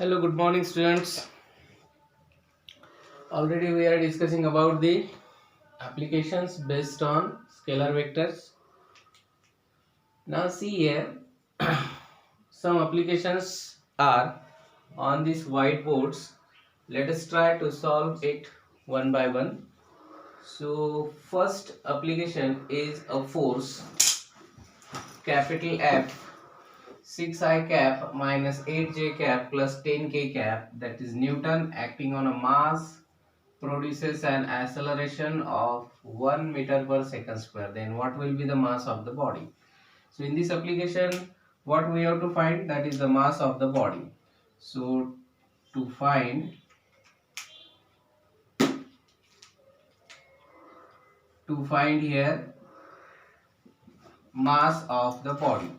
Hello, good morning, students. Already we are discussing about the applications based on scalar vectors. Now, see here, some applications are on these whiteboards. Let us try to solve it one by one. So, first application is a force, capital F, 6I cap minus 8J cap plus 10K cap, that is Newton, acting on a mass produces an acceleration of 1 meter per second square. Then what will be the mass of the body? So in this application, what we have to find, that is the mass of the body. So to find here mass of the body.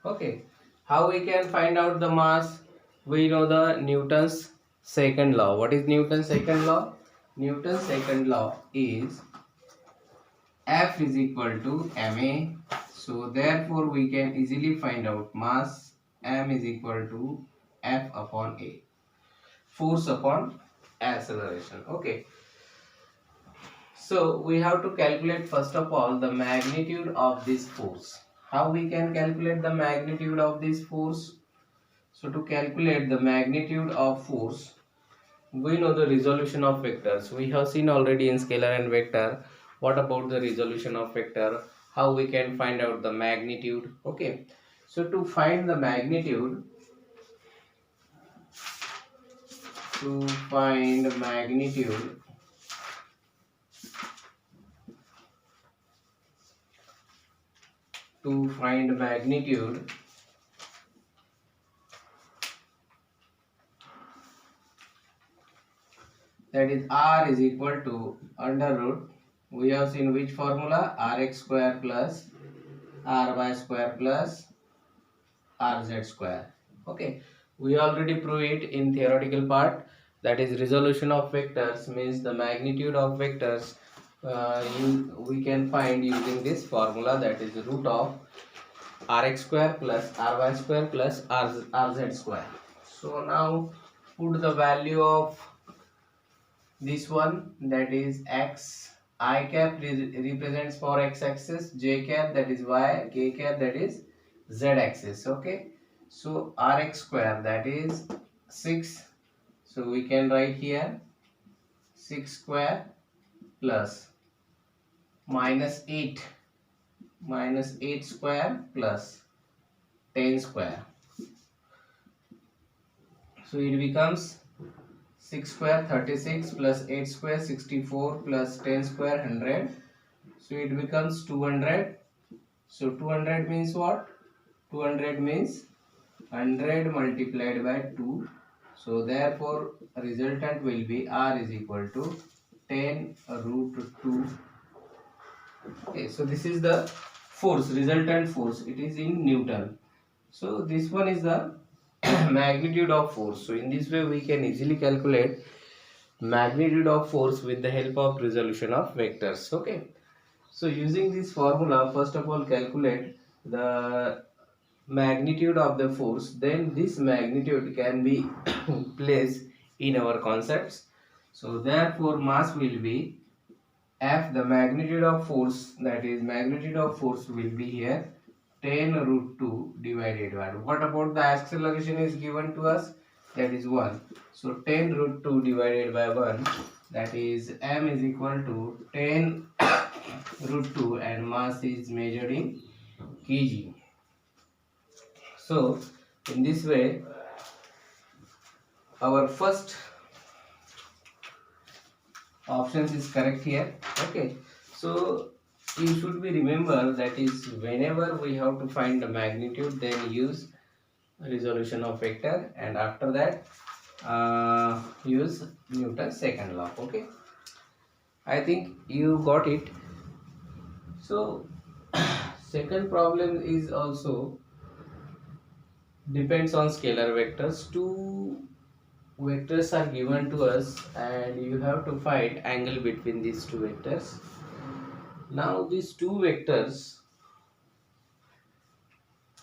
Okay, how we can find out the mass? We know the Newton's second law. What is Newton's second law? Newton's second law is F is equal to ma. So therefore we can easily find out mass m is equal to F upon a, force upon acceleration. Okay, so we have to calculate first of all the magnitude of this force. How we can calculate the magnitude of this force? So to calculate the magnitude of force, we know the resolution of vectors. We have seen already in scalar and vector. What about the resolution of vector? How we can find out the magnitude? Okay, so to find the magnitude, to find magnitude, to find magnitude, that is R is equal to under root. We have seen which formula? Rx square plus ry square plus rz square. Okay, we already proved it in theoretical part, that is resolution of vectors means the magnitude of vectors we can find using this formula, that is root of rx square plus ry square plus rz square. So now put the value of this one, that is x. I cap represents for x axis, j cap that is y, k cap that is z axis. Okay, so rx square, that is 6. So we can write here 6 square plus minus 8 square plus 10 square. So it becomes 6 square 36 plus 8 square 64 plus 10 square 100. So it becomes 200. So 200 means what? 200 means 100 multiplied by 2. So therefore resultant will be R is equal to 10 root 2. Okay, so this is the force, resultant force. It is in Newton. So this one is the magnitude of force. So in this way we can easily calculate magnitude of force with the help of resolution of vectors. Okay, so using this formula, first of all calculate the magnitude of the force, then this magnitude can be placed in our concepts. So therefore mass will be F, the magnitude of force, that is magnitude of force will be here 10 root 2 divided by, what about the acceleration is given to us, that is 1. So 10 root 2 divided by 1, that is m is equal to 10 root 2 and mass is measured in kg. So in this way our first options is correct here. Okay, so you should be remember, that is whenever we have to find the magnitude, then use resolution of vector, and after that use Newton's second law. Okay, I think you got it. So second problem is also depends on scalar vectors. Two vectors are given to us and you have to find angle between these two vectors. Now these two vectors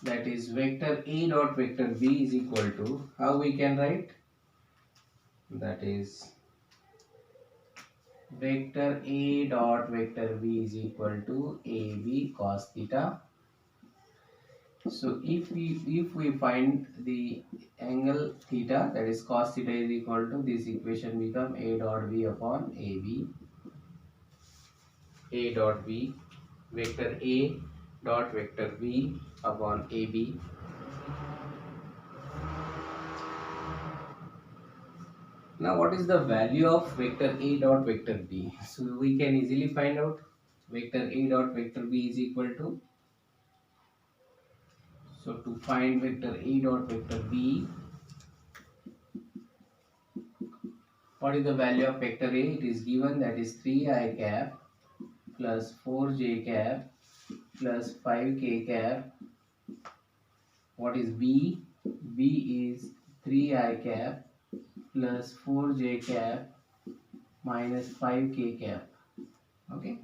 that is vector A dot vector B is equal to, how we can write, that is vector A dot vector B is equal to AB cos theta. So if we find the angle theta, that is cos theta is equal to, this equation become A dot B upon AB, A dot B vector A dot vector B upon AB. Now what is the value of vector A dot vector B? So we can easily find out. Vector A dot vector B is equal to, so to find vector A dot vector B, what is the value of vector A? It is given, that is 3i cap plus 4j cap plus 5k cap. What is B? B is 3i cap plus 4j cap minus 5k cap. Okay,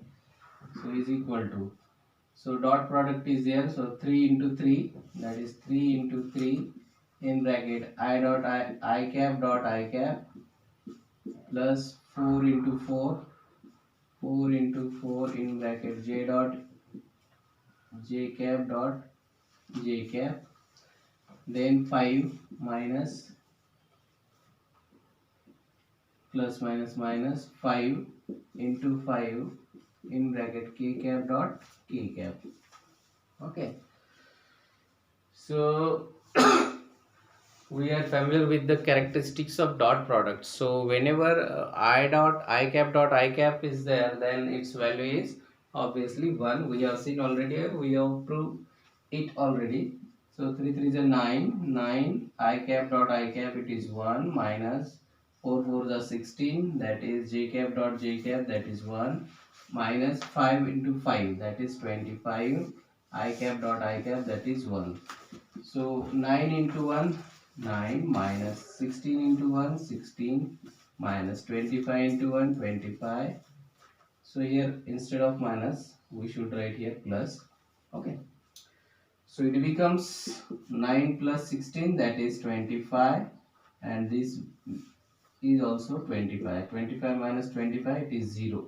so is equal to, so dot product is there, so 3 into 3, that is 3 into 3 in bracket I dot I cap dot I cap plus 4 into 4, 4 into 4 in bracket j dot j cap dot j cap, then 5 minus plus minus minus 5 into 5 in bracket k cap dot k cap. Okay, so we are familiar with the characteristics of dot product. So whenever I dot I cap is there, then its value is obviously 1. We have seen already, we have proved it already. So 3 3 is a 9, 9 I cap it is 1 minus 4 4 is 16, that is j cap that is 1 minus 5 into 5, that is 25 I cap that is 1. So 9 into 1, 9 minus 16 into 1, 16 minus 25 into 1, 25. So here instead of minus we should write here plus. Okay, so it becomes 9 plus 16, that is 25, and this is also 25. 25 minus 25, it is 0.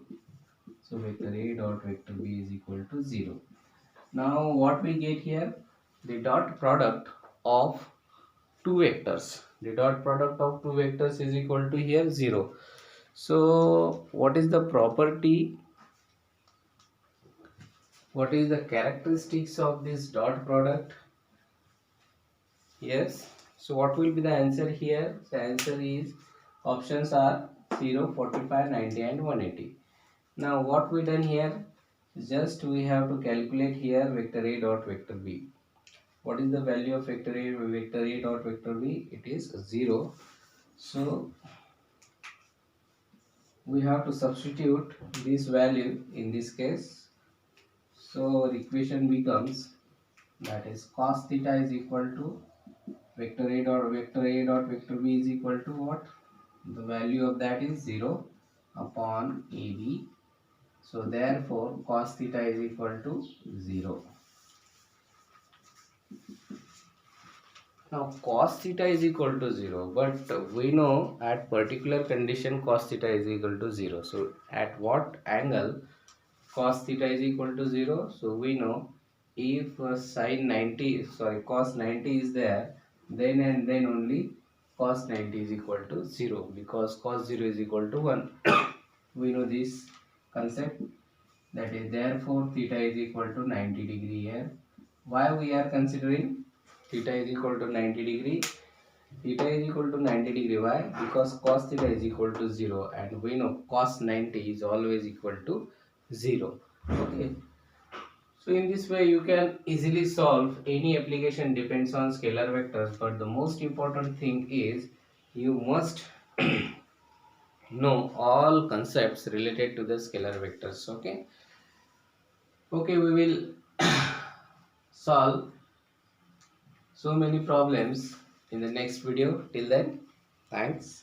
So vector A dot vector B is equal to 0. Now what we get here, the dot product of two vectors. The dot product of two vectors is equal to here 0. So what is the property? What is the characteristics of this dot product? Yes. So what will be the answer here? The answer is, options are 0, 45, 90 and 180. Now what we done here? Just we have to calculate here vector A dot vector B. What is the value of vector A dot vector B? It is 0. So we have to substitute this value in this case. So our equation becomes, that is cos theta is equal to vector A dot vector B is equal to what? The value of that is 0 upon AB. So therefore cos theta is equal to 0. Now cos theta is equal to 0, but we know at particular condition cos theta is equal to 0. So at what angle cos theta is equal to 0? So we know if cos 90 is there, then and then only cos 90 is equal to 0, because cos 0 is equal to 1. We know this concept, that is therefore theta is equal to 90 degree here. Why we are considering theta is equal to 90 degree? Theta is equal to 90 degree. Why? Because cos theta is equal to 0, and we know cos 90 is always equal to 0. Okay. So in this way you can easily solve any application depends on scalar vectors, but the most important thing is you must know all concepts related to the scalar vectors. Okay. Okay, we will solve so many problems in the next video. Till then, thanks.